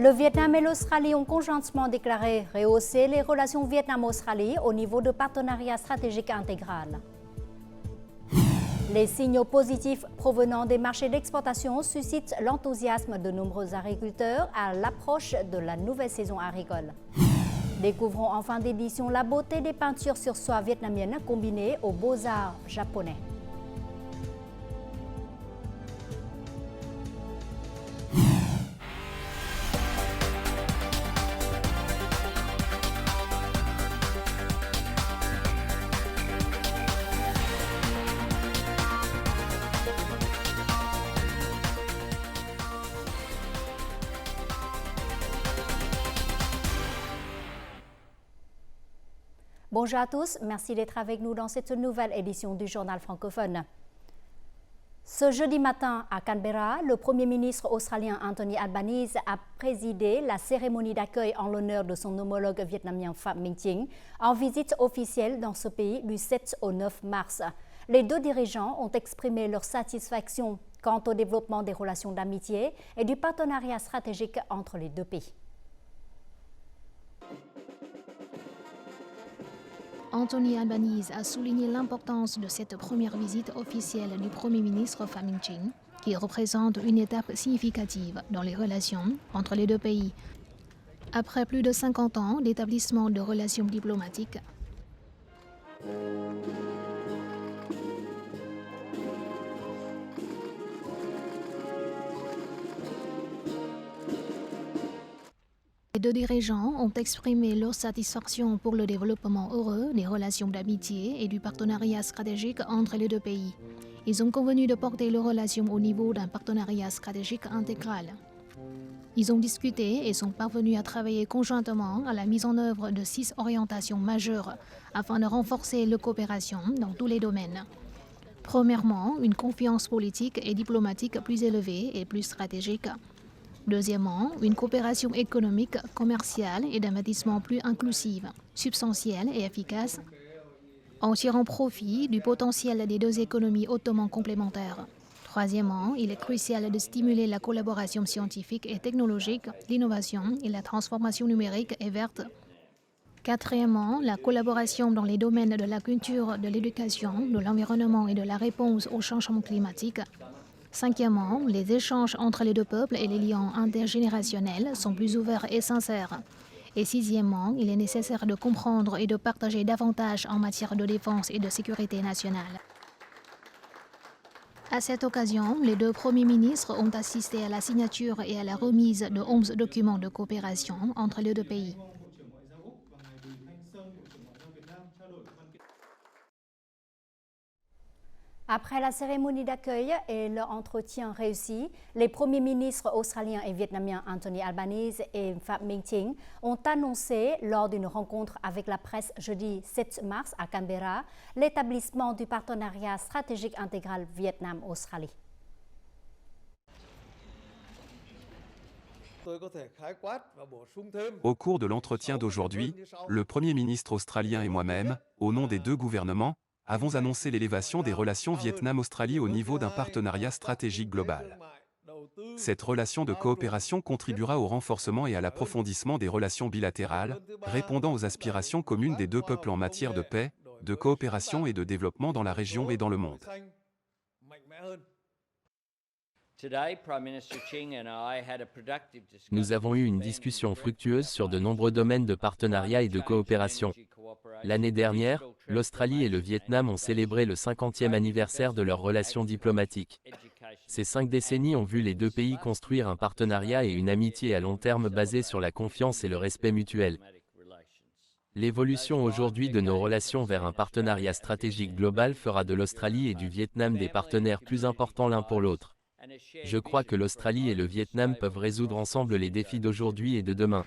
Le Vietnam et l'Australie ont conjointement déclaré rehausser les relations Vietnam-Australie au niveau de partenariat stratégique intégral. Les signaux positifs provenant des marchés d'exportation suscitent l'enthousiasme de nombreux agriculteurs à l'approche de la nouvelle saison agricole. Découvrons en fin d'édition la beauté des peintures sur soie vietnamiennes combinées aux beaux-arts japonais. Bonjour à tous, merci d'être avec nous dans cette nouvelle édition du Journal francophone. Ce jeudi matin à Canberra, le Premier ministre australien Anthony Albanese a présidé la cérémonie d'accueil en l'honneur de son homologue vietnamien Phạm Minh Chính en visite officielle dans ce pays du 7 au 9 mars. Les deux dirigeants ont exprimé leur satisfaction quant au développement des relations d'amitié et du partenariat stratégique entre les deux pays. Anthony Albanese a souligné l'importance de cette première visite officielle du Premier ministre Phạm Minh Chính, qui représente une étape significative dans les relations entre les deux pays. Après plus de 50 ans d'établissement de relations diplomatiques, les deux dirigeants ont exprimé leur satisfaction pour le développement heureux des relations d'amitié et du partenariat stratégique entre les deux pays. Ils ont convenu de porter leurs relations au niveau d'un partenariat stratégique intégral. Ils ont discuté et sont parvenus à travailler conjointement à la mise en œuvre de 6 orientations majeures afin de renforcer leur coopération dans tous les domaines. Premièrement, une confiance politique et diplomatique plus élevée et plus stratégique. Deuxièmement, une coopération économique, commerciale et d'investissement plus inclusive, substantielle et efficace, en tirant profit du potentiel des deux économies hautement complémentaires. Troisièmement, il est crucial de stimuler la collaboration scientifique et technologique, l'innovation et la transformation numérique et verte. Quatrièmement, la collaboration dans les domaines de la culture, de l'éducation, de l'environnement et de la réponse au changement climatique. Cinquièmement, les échanges entre les deux peuples et les liens intergénérationnels sont plus ouverts et sincères. Et sixièmement, il est nécessaire de comprendre et de partager davantage en matière de défense et de sécurité nationale. À cette occasion, les deux premiers ministres ont assisté à la signature et à la remise de 11 documents de coopération entre les deux pays. Après la cérémonie d'accueil et leur entretien réussi, les premiers ministres australiens et vietnamiens Anthony Albanese et Phạm Minh Chính ont annoncé lors d'une rencontre avec la presse jeudi 7 mars à Canberra l'établissement du partenariat stratégique intégral Vietnam-Australie. Au cours de l'entretien d'aujourd'hui, le Premier ministre australien et moi-même, au nom des deux gouvernements, avons annoncé l'élévation des relations Vietnam-Australie au niveau d'un partenariat stratégique global. Cette relation de coopération contribuera au renforcement et à l'approfondissement des relations bilatérales, répondant aux aspirations communes des deux peuples en matière de paix, de coopération et de développement dans la région et dans le monde. Nous avons eu une discussion fructueuse sur de nombreux domaines de partenariat et de coopération. L'année dernière, l'Australie et le Vietnam ont célébré le 50e anniversaire de leurs relations diplomatiques. Ces 5 décennies ont vu les deux pays construire un partenariat et une amitié à long terme basée sur la confiance et le respect mutuel. L'évolution aujourd'hui de nos relations vers un partenariat stratégique global fera de l'Australie et du Vietnam des partenaires plus importants l'un pour l'autre. Je crois que l'Australie et le Vietnam peuvent résoudre ensemble les défis d'aujourd'hui et de demain.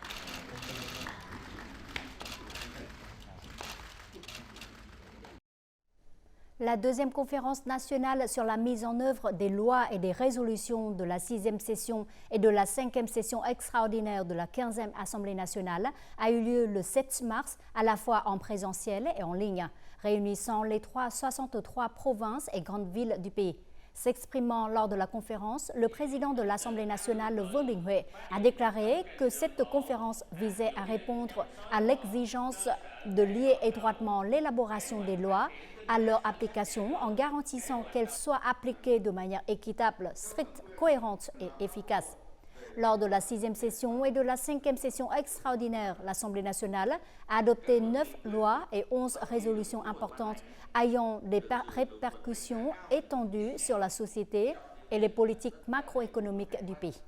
La deuxième conférence nationale sur la mise en œuvre des lois et des résolutions de la 6e session et de la 5e session extraordinaire de la 15e Assemblée nationale a eu lieu le 7 mars, à la fois en présentiel et en ligne, réunissant les 63 provinces et grandes villes du pays. S'exprimant lors de la conférence, le président de l'Assemblée nationale, Vương Đình Huệ, a déclaré que cette conférence visait à répondre à l'exigence de lier étroitement l'élaboration des lois à leur application en garantissant qu'elles soient appliquées de manière équitable, stricte, cohérente et efficace. Lors de la 6e session et de la 5e session extraordinaire, l'Assemblée nationale a adopté 9 lois et 11 résolutions importantes ayant des répercussions étendues sur la société et les politiques macroéconomiques du pays.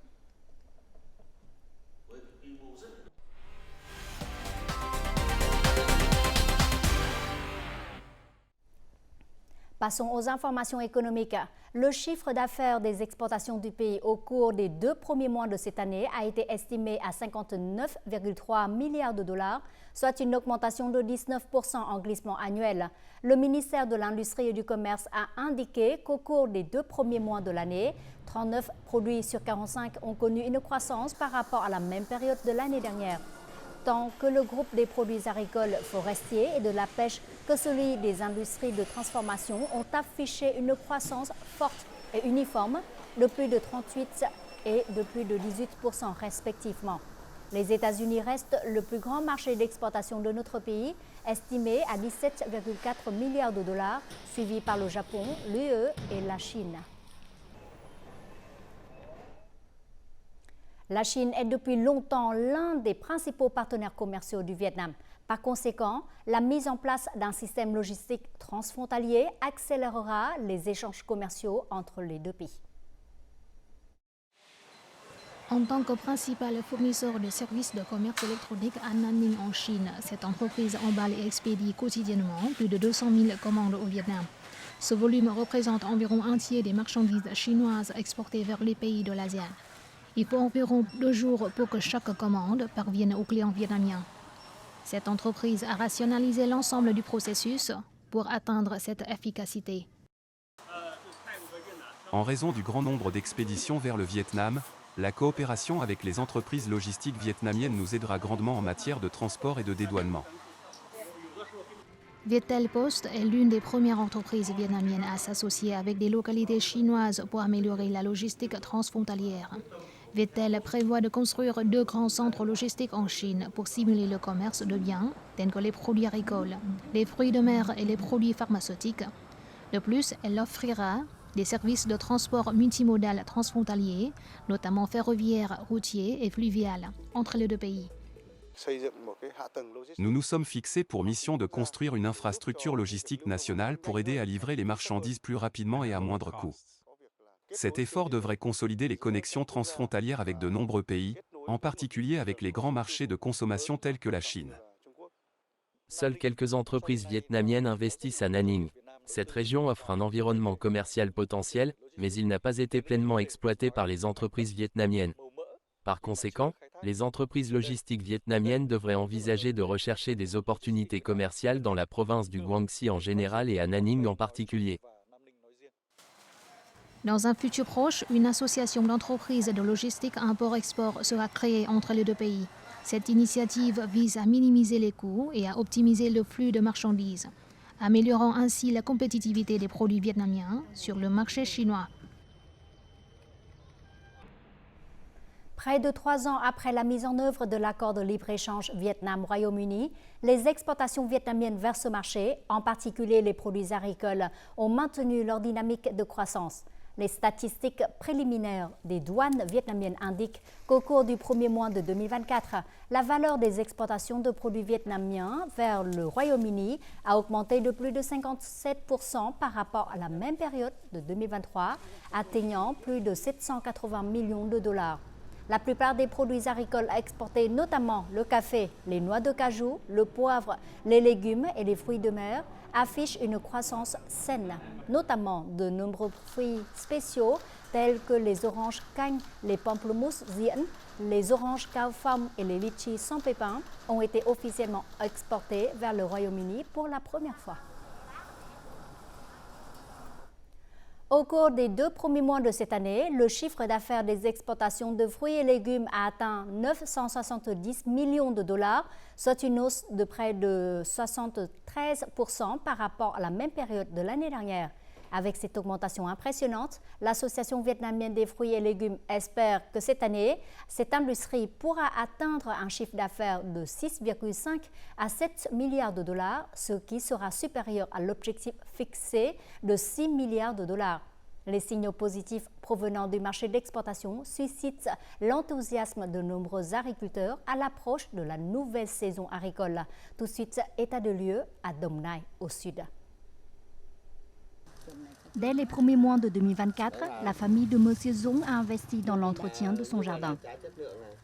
Passons aux informations économiques. Le chiffre d'affaires des exportations du pays au cours des 2 premiers mois de cette année a été estimé à 59,3 milliards de dollars, soit une augmentation de 19% en glissement annuel. Le ministère de l'Industrie et du Commerce a indiqué qu'au cours des 2 premiers mois de l'année, 39 produits sur 45 ont connu une croissance par rapport à la même période de l'année dernière. Tant que le groupe des produits agricoles, forestiers et de la pêche que celui des industries de transformation ont affiché une croissance forte et uniforme de plus de 38 et de plus de 18% respectivement. Les États-Unis restent le plus grand marché d'exportation de notre pays, estimé à 17,4 milliards de dollars, suivi par le Japon, l'UE et la Chine. La Chine est depuis longtemps l'un des principaux partenaires commerciaux du Vietnam. Par conséquent, la mise en place d'un système logistique transfrontalier accélérera les échanges commerciaux entre les deux pays. En tant que principal fournisseur de services de commerce électronique à Nanning en Chine, cette entreprise emballe et expédie quotidiennement plus de 200 000 commandes au Vietnam. Ce volume représente environ un tiers des marchandises chinoises exportées vers les pays de l'ASEAN. Il faut environ 2 jours pour que chaque commande parvienne aux clients vietnamiens. Cette entreprise a rationalisé l'ensemble du processus pour atteindre cette efficacité. En raison du grand nombre d'expéditions vers le Vietnam, la coopération avec les entreprises logistiques vietnamiennes nous aidera grandement en matière de transport et de dédouanement. Viettel Post est l'une des premières entreprises vietnamiennes à s'associer avec des localités chinoises pour améliorer la logistique transfrontalière. Viettel prévoit de construire 2 grands centres logistiques en Chine pour stimuler le commerce de biens tels que les produits agricoles, les fruits de mer et les produits pharmaceutiques. De plus, elle offrira des services de transport multimodal transfrontalier, notamment ferroviaire, routier et fluvial, entre les deux pays. Nous nous sommes fixés pour mission de construire une infrastructure logistique nationale pour aider à livrer les marchandises plus rapidement et à moindre coût. Cet effort devrait consolider les connexions transfrontalières avec de nombreux pays, en particulier avec les grands marchés de consommation tels que la Chine. Seules quelques entreprises vietnamiennes investissent à Nanning. Cette région offre un environnement commercial potentiel, mais il n'a pas été pleinement exploité par les entreprises vietnamiennes. Par conséquent, les entreprises logistiques vietnamiennes devraient envisager de rechercher des opportunités commerciales dans la province du Guangxi en général et à Nanning en particulier. Dans un futur proche, une association d'entreprises de logistique import-export sera créée entre les deux pays. Cette initiative vise à minimiser les coûts et à optimiser le flux de marchandises, améliorant ainsi la compétitivité des produits vietnamiens sur le marché chinois. Près de 3 ans après la mise en œuvre de l'accord de libre-échange Vietnam-Royaume-Uni, les exportations vietnamiennes vers ce marché, en particulier les produits agricoles, ont maintenu leur dynamique de croissance. Les statistiques préliminaires des douanes vietnamiennes indiquent qu'au cours du premier mois de 2024, la valeur des exportations de produits vietnamiens vers le Royaume-Uni a augmenté de plus de 57% par rapport à la même période de 2023, atteignant plus de 780 millions de dollars. La plupart des produits agricoles exportés, notamment le café, les noix de cajou, le poivre, les légumes et les fruits de mer, affichent une croissance saine, notamment de nombreux fruits spéciaux tels que les oranges cagnes, les pamplemousses diễn, les oranges cao phong et les litchis sans pépins ont été officiellement exportés vers le Royaume-Uni pour la première fois. Au cours des 2 premiers mois de cette année, le chiffre d'affaires des exportations de fruits et légumes a atteint 970 millions de dollars, soit une hausse de près de 73% par rapport à la même période de l'année dernière. Avec cette augmentation impressionnante, l'Association vietnamienne des fruits et légumes espère que cette année, cette industrie pourra atteindre un chiffre d'affaires de 6,5 à 7 milliards de dollars, ce qui sera supérieur à l'objectif fixé de 6 milliards de dollars. Les signaux positifs provenant du marché d'exportation suscitent l'enthousiasme de nombreux agriculteurs à l'approche de la nouvelle saison agricole. Tout de suite, état de lieu à Dong Nai, au sud. Dès les premiers mois de 2024, la famille de M. Zong a investi dans l'entretien de son jardin.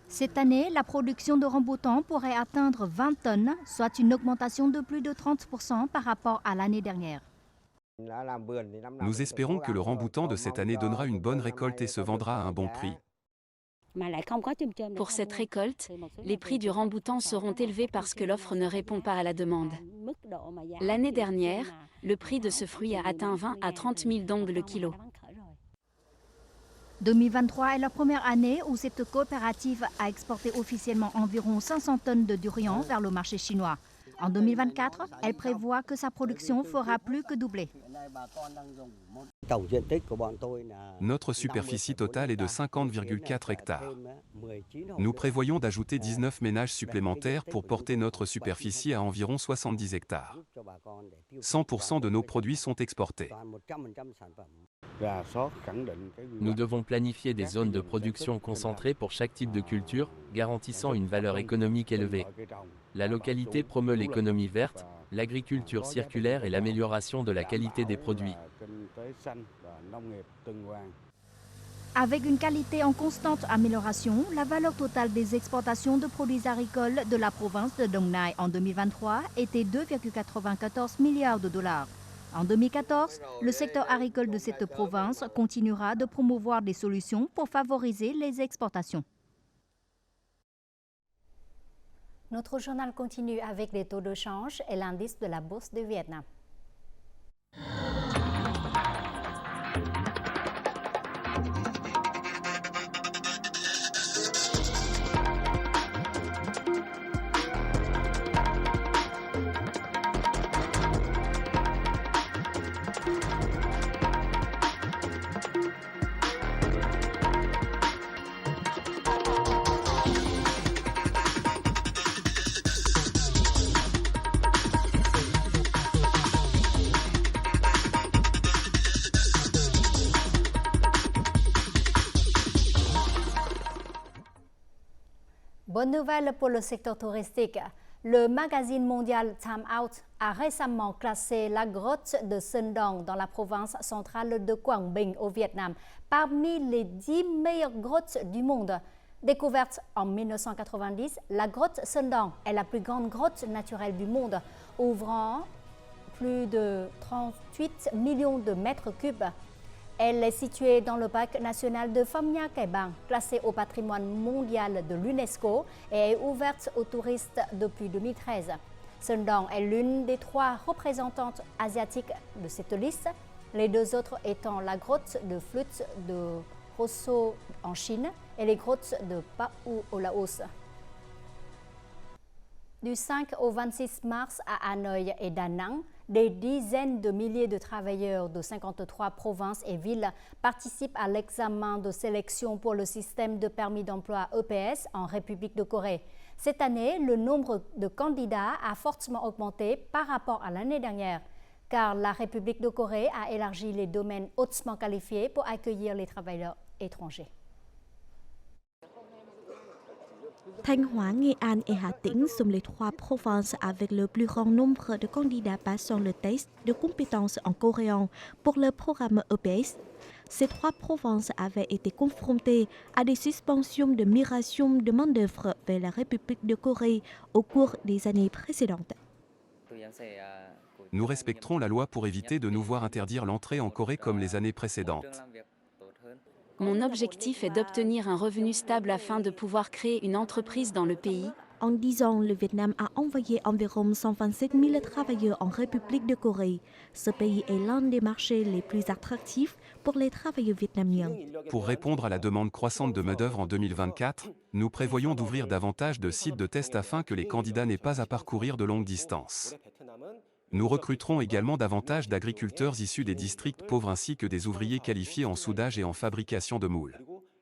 Cette année, la production de rambutan pourrait atteindre 20 tonnes, soit une augmentation de plus de 30% par rapport à l'année dernière. Nous espérons que le ramboutan de cette année donnera une bonne récolte et se vendra à un bon prix. Pour cette récolte, les prix du ramboutan seront élevés parce que l'offre ne répond pas à la demande. L'année dernière, le prix de ce fruit a atteint 20 à 30 000 dong le kilo. 2023 est la première année où cette coopérative a exporté officiellement environ 500 tonnes de durian vers le marché chinois. En 2024, elle prévoit que sa production fera plus que doubler. Notre superficie totale est de 50,4 hectares. Nous prévoyons d'ajouter 19 ménages supplémentaires pour porter notre superficie à environ 70 hectares. 100% de nos produits sont exportés. Nous devons planifier des zones de production concentrées pour chaque type de culture, garantissant une valeur économique élevée. La localité promeut l'économie verte, l'agriculture circulaire et l'amélioration de la qualité des produits. Avec une qualité en constante amélioration, la valeur totale des exportations de produits agricoles de la province de Dong Nai en 2023 était 2,94 milliards de dollars. En 2014, le secteur agricole de cette province continuera de promouvoir des solutions pour favoriser les exportations. Notre journal continue avec les taux de change et l'indice de la bourse de Vietnam. Bonne nouvelle pour le secteur touristique. Le magazine mondial Time Out a récemment classé la grotte de Sơn Đông dans la province centrale de Quang Binh au Vietnam parmi les 10 meilleures grottes du monde. Découverte en 1990, la grotte Sơn Đông est la plus grande grotte naturelle du monde, ouvrant plus de 38 millions de mètres cubes. Elle est située dans le parc national de Pham Nha Kẻ Bàng, classé au patrimoine mondial de l'UNESCO et est ouverte aux touristes depuis 2013. Sơn Đông est l'une des 3 représentantes asiatiques de cette liste, les 2 autres étant la grotte de flûte de Rosso en Chine et les grottes de Pau au Laos. Du 5 au 26 mars à Hanoï et Da Nang, des dizaines de milliers de travailleurs de 53 provinces et villes participent à l'examen de sélection pour le système de permis d'emploi EPS en République de Corée. Cette année, le nombre de candidats a fortement augmenté par rapport à l'année dernière, car la République de Corée a élargi les domaines hautement qualifiés pour accueillir les travailleurs étrangers. Thanh Hóa, Nghệ An et Hà Tĩnh sont les 3 provinces avec le plus grand nombre de candidats passant le test de compétences en coréen pour le programme EPS. Ces 3 provinces avaient été confrontées à des suspensions de migration de main-d'œuvre vers la République de Corée au cours des années précédentes. Nous respecterons la loi pour éviter de nous voir interdire l'entrée en Corée comme les années précédentes. Mon objectif est d'obtenir un revenu stable afin de pouvoir créer une entreprise dans le pays. En 10 ans, le Vietnam a envoyé environ 127 000 travailleurs en République de Corée. Ce pays est l'un des marchés les plus attractifs pour les travailleurs vietnamiens. Pour répondre à la demande croissante de main-d'œuvre en 2024, nous prévoyons d'ouvrir davantage de sites de test afin que les candidats n'aient pas à parcourir de longues distances. Nous recruterons également davantage d'agriculteurs issus des districts pauvres ainsi que des ouvriers qualifiés en soudage et en fabrication de moules.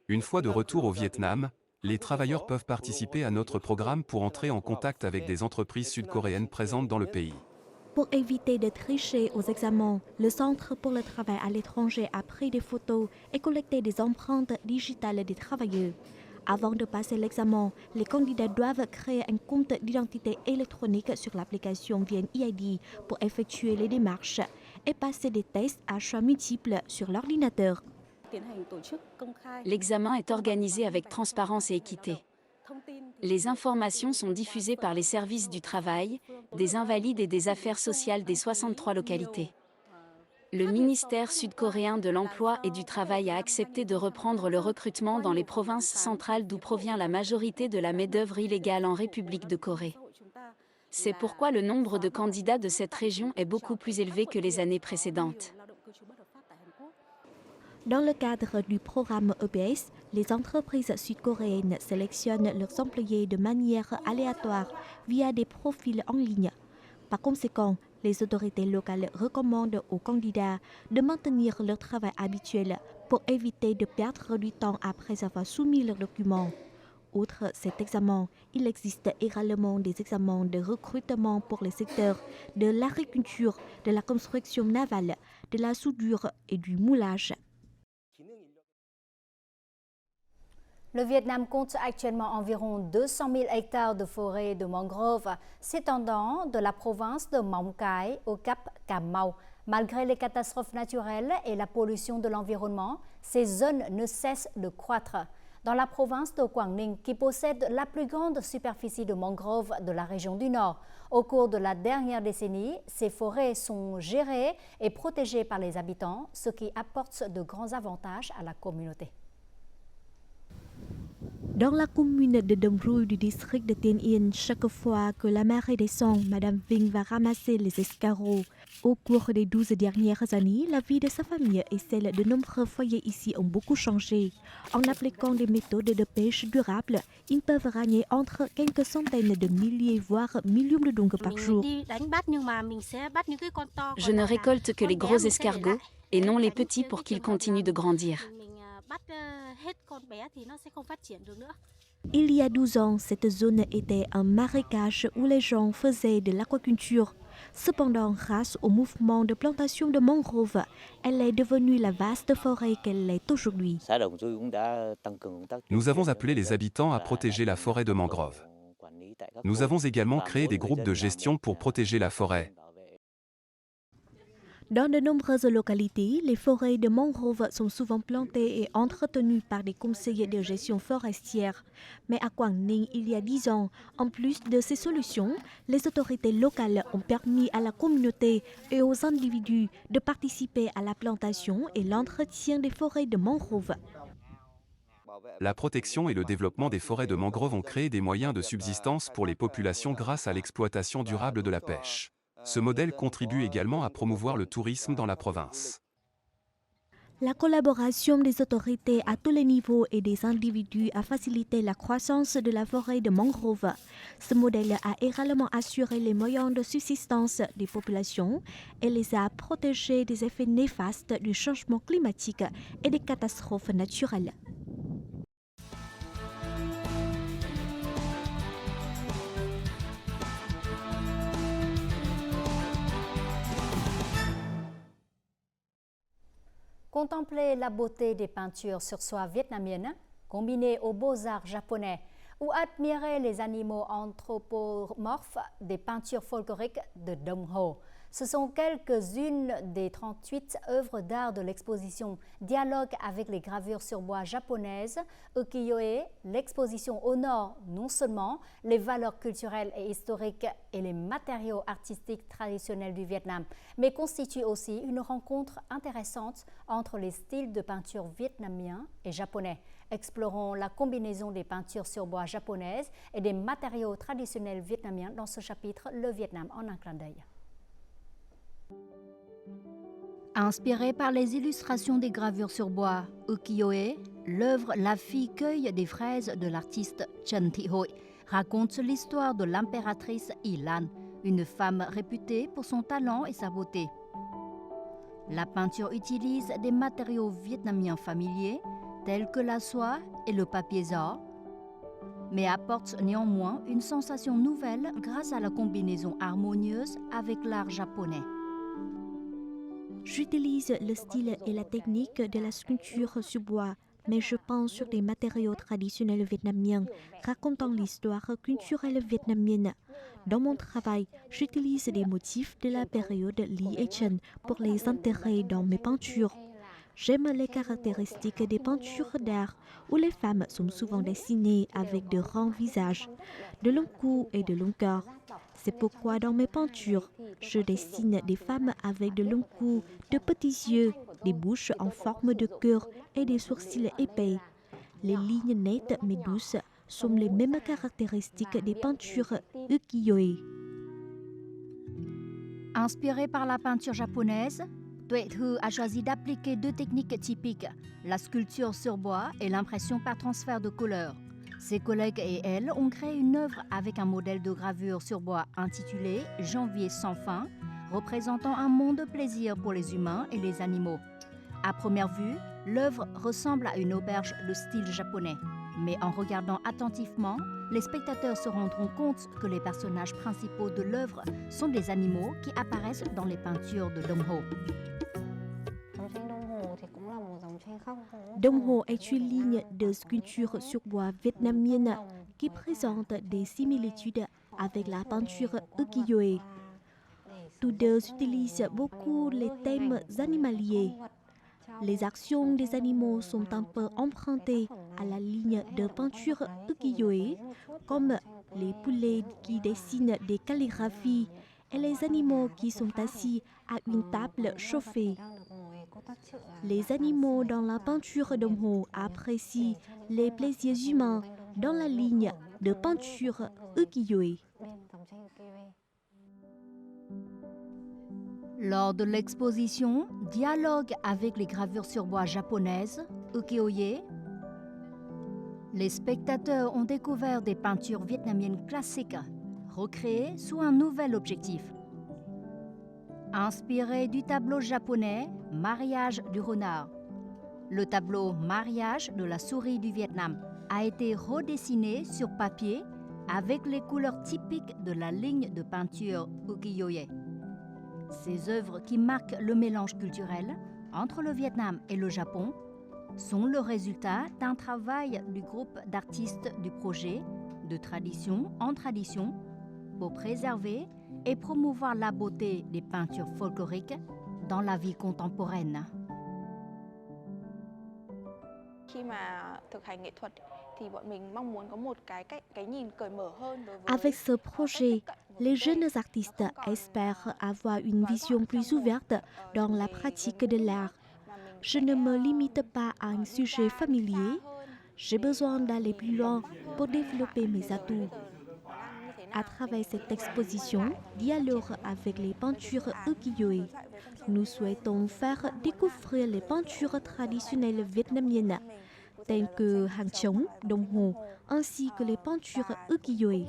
Une fois de retour au Vietnam, les travailleurs peuvent participer à notre programme pour entrer en contact avec des entreprises sud-coréennes présentes dans le pays. Pour éviter de tricher aux examens, le Centre pour le travail à l'étranger a pris des photos et collecté des empreintes digitales des travailleurs. Avant de passer l'examen, les candidats doivent créer un compte d'identité électronique sur l'application VNeID pour effectuer les démarches et passer des tests à choix multiples sur l'ordinateur. L'examen est organisé avec transparence et équité. Les informations sont diffusées par les services du travail, des invalides et des affaires sociales des 63 localités. Le ministère sud-coréen de l'Emploi et du Travail a accepté de reprendre le recrutement dans les provinces centrales d'où provient la majorité de la main-d'œuvre illégale en République de Corée. C'est pourquoi le nombre de candidats de cette région est beaucoup plus élevé que les années précédentes. Dans le cadre du programme EBS, les entreprises sud-coréennes sélectionnent leurs employés de manière aléatoire via des profils en ligne. Par conséquent, les autorités locales recommandent aux candidats de maintenir leur travail habituel pour éviter de perdre du temps après avoir soumis leurs documents. Outre cet examen, il existe également des examens de recrutement pour les secteurs de l'agriculture, de la construction navale, de la soudure et du moulage. Le Vietnam compte actuellement environ 200 000 hectares de forêts de mangroves s'étendant de la province de Mong Cái au cap Cà Mau. Malgré les catastrophes naturelles et la pollution de l'environnement, ces zones ne cessent de croître. Dans la province de Quảng Ninh, qui possède la plus grande superficie de mangroves de la région du Nord, au cours de la dernière décennie, ces forêts sont gérées et protégées par les habitants, ce qui apporte de grands avantages à la communauté. Dans la commune de Dom Rui du district de Tiên Yên, chaque fois que la marée descend, Madame Vinh va ramasser les escargots. Au cours des 12 dernières années, la vie de sa famille et celle de nombreux foyers ici ont beaucoup changé. En appliquant des méthodes de pêche durables, ils peuvent ramener entre quelques centaines de milliers, voire millions de dong par jour. Je ne récolte que les gros escargots et non les petits pour qu'ils continuent de grandir. Il y a 12 ans, cette zone était un marécage où les gens faisaient de l'aquaculture. Cependant, grâce au mouvement de plantation de mangroves, elle est devenue la vaste forêt qu'elle est aujourd'hui. Nous avons appelé les habitants à protéger la forêt de mangroves. Nous avons également créé des groupes de gestion pour protéger la forêt. Dans de nombreuses localités, les forêts de mangroves sont souvent plantées et entretenues par des conseillers de gestion forestière. Mais à Quảng Ninh, il y a 10 ans, en plus de ces solutions, les autorités locales ont permis à la communauté et aux individus de participer à la plantation et l'entretien des forêts de mangroves. La protection et le développement des forêts de mangroves ont créé des moyens de subsistance pour les populations grâce à l'exploitation durable de la pêche. Ce modèle contribue également à promouvoir le tourisme dans la province. La collaboration des autorités à tous les niveaux et des individus a facilité la croissance de la forêt de mangrove. Ce modèle a également assuré les moyens de subsistance des populations et les a protégés des effets néfastes du changement climatique et des catastrophes naturelles. Contempler la beauté des peintures sur soie vietnamiennes, combinées aux beaux-arts japonais, ou admirer les animaux anthropomorphes des peintures folkloriques de Dong Ho. Ce sont quelques-unes des 38 œuvres d'art de l'exposition Dialogue avec les gravures sur bois japonaises, ukiyo-e. L'exposition honore non seulement les valeurs culturelles et historiques et les matériaux artistiques traditionnels du Vietnam, mais constitue aussi une rencontre intéressante entre les styles de peinture vietnamiens et japonais. Explorons la combinaison des peintures sur bois japonaises et des matériaux traditionnels vietnamiens dans ce chapitre Le Vietnam en un clin d'œil. Inspirée par les illustrations des gravures sur bois ukiyo-e, l'œuvre La fille cueille des fraises de l'artiste Chen Thị Hội raconte l'histoire de l'impératrice Yi Lan, une femme réputée pour son talent et sa beauté. La peinture utilise des matériaux vietnamiens familiers tels que la soie et le papier zor, mais apporte néanmoins une sensation nouvelle grâce à la combinaison harmonieuse avec l'art japonais. J'utilise le style et la technique de la sculpture sur bois, mais je pense sur des matériaux traditionnels vietnamiens, racontant l'histoire culturelle vietnamienne. Dans mon travail, j'utilise des motifs de la période Lý Ê Trần pour les intégrer dans mes peintures. J'aime les caractéristiques des peintures d'art où les femmes sont souvent dessinées avec de grands visages, de longs cous et de longs corps. C'est pourquoi dans mes peintures, je dessine des femmes avec de longs cous, de petits yeux, des bouches en forme de cœur et des sourcils épais. Les lignes nettes mais douces sont les mêmes caractéristiques des peintures ukiyo-e. Inspiré par la peinture japonaise, Tuệ Thư a choisi d'appliquer deux techniques typiques, la sculpture sur bois et l'impression par transfert de couleurs. Ses collègues et elle ont créé une œuvre avec un modèle de gravure sur bois intitulé « Janvier sans fin », représentant un monde de plaisir pour les humains et les animaux. À première vue, l'œuvre ressemble à une auberge de style japonais. Mais en regardant attentivement, les spectateurs se rendront compte que les personnages principaux de l'œuvre sont des animaux qui apparaissent dans les peintures de Dong Ho. Dong Ho est une ligne de sculpture sur bois vietnamienne qui présente des similitudes avec la peinture ukiyo-e. Tous deux utilisent beaucoup les thèmes animaliers. Les actions des animaux sont un peu empruntées à la ligne de peinture ukiyo-e, comme les poulets qui dessinent des calligraphies et les animaux qui sont assis à une table chauffée. Les animaux dans la peinture Dong Ho apprécient les plaisirs humains dans la ligne de peinture ukiyo-e. Lors de l'exposition Dialogue avec les gravures sur bois japonaises, ukiyo-e, les spectateurs ont découvert des peintures vietnamiennes classiques, recréées sous un nouvel objectif. Inspiré du tableau japonais Mariage du renard, le tableau Mariage de la souris du Vietnam a été redessiné sur papier avec les couleurs typiques de la ligne de peinture ukiyo-e. Ces œuvres qui marquent le mélange culturel entre le Vietnam et le Japon sont le résultat d'un travail du groupe d'artistes du projet de tradition en tradition pour préserver et promouvoir la beauté des peintures folkloriques dans la vie contemporaine. Avec ce projet, les jeunes artistes espèrent avoir une vision plus ouverte dans la pratique de l'art. Je ne me limite pas à un sujet familier, j'ai besoin d'aller plus loin pour développer mes atouts. À travers cette exposition, Dialogue avec les peintures ukiyo-e, nous souhaitons faire découvrir les peintures traditionnelles vietnamiennes, telles que Hàng Trống, Dong Ho, ainsi que les peintures ukiyo-e.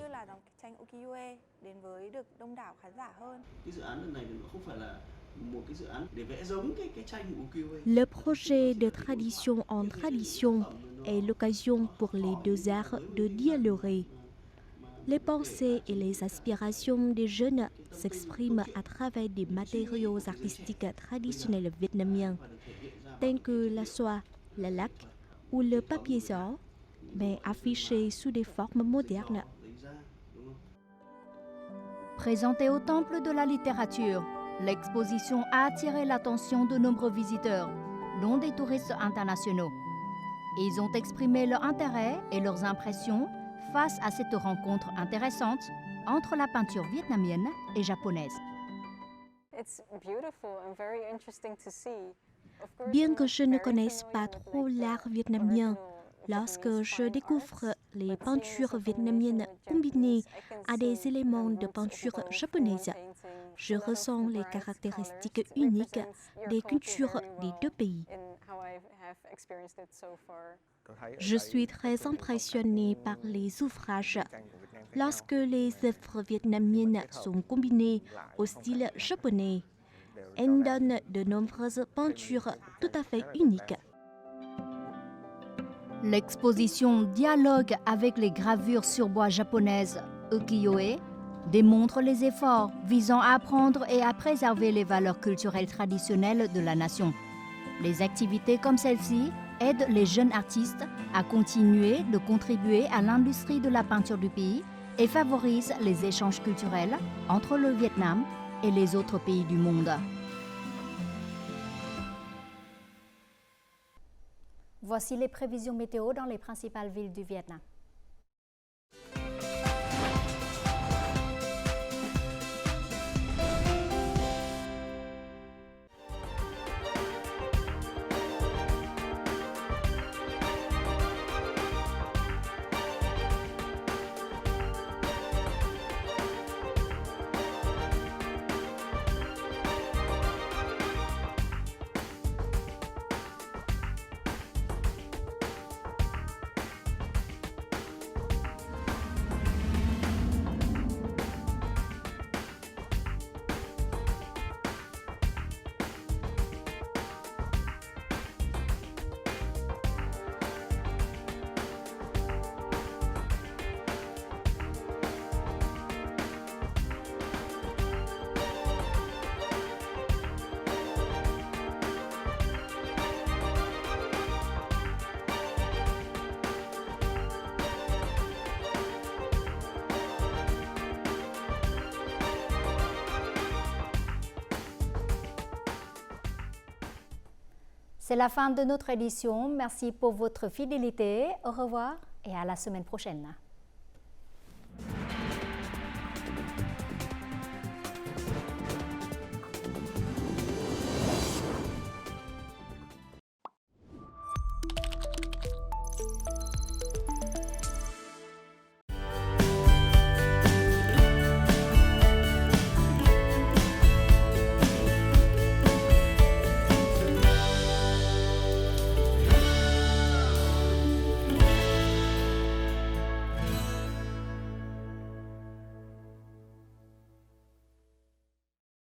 Le projet de tradition en tradition est l'occasion pour les deux arts de dialoguer. Les pensées et les aspirations des jeunes s'expriment à travers des matériaux artistiques traditionnels vietnamiens, tels que la soie, la laque ou le papier zor, mais affichés sous des formes modernes. Présentée au Temple de la littérature, l'exposition a attiré l'attention de nombreux visiteurs, dont des touristes internationaux. Ils ont exprimé leur intérêt et leurs impressions face à cette rencontre intéressante entre la peinture vietnamienne et japonaise. Bien que je ne connaisse pas trop l'art vietnamien, lorsque je découvre les peintures vietnamiennes combinées à des éléments de peinture japonaise, je ressens les caractéristiques uniques des cultures des deux pays. Je suis très impressionnée par les ouvrages. Lorsque les œuvres vietnamiennes sont combinées au style japonais, elles donnent de nombreuses peintures tout à fait uniques. L'exposition Dialogue avec les gravures sur bois japonaises ukiyo-e démontre les efforts visant à apprendre et à préserver les valeurs culturelles traditionnelles de la nation. Les activités comme celle-ci aident les jeunes artistes à continuer de contribuer à l'industrie de la peinture du pays et favorisent les échanges culturels entre le Vietnam et les autres pays du monde. Voici les prévisions météo dans les principales villes du Vietnam. C'est la fin de notre édition. Merci pour votre fidélité. Au revoir et à la semaine prochaine.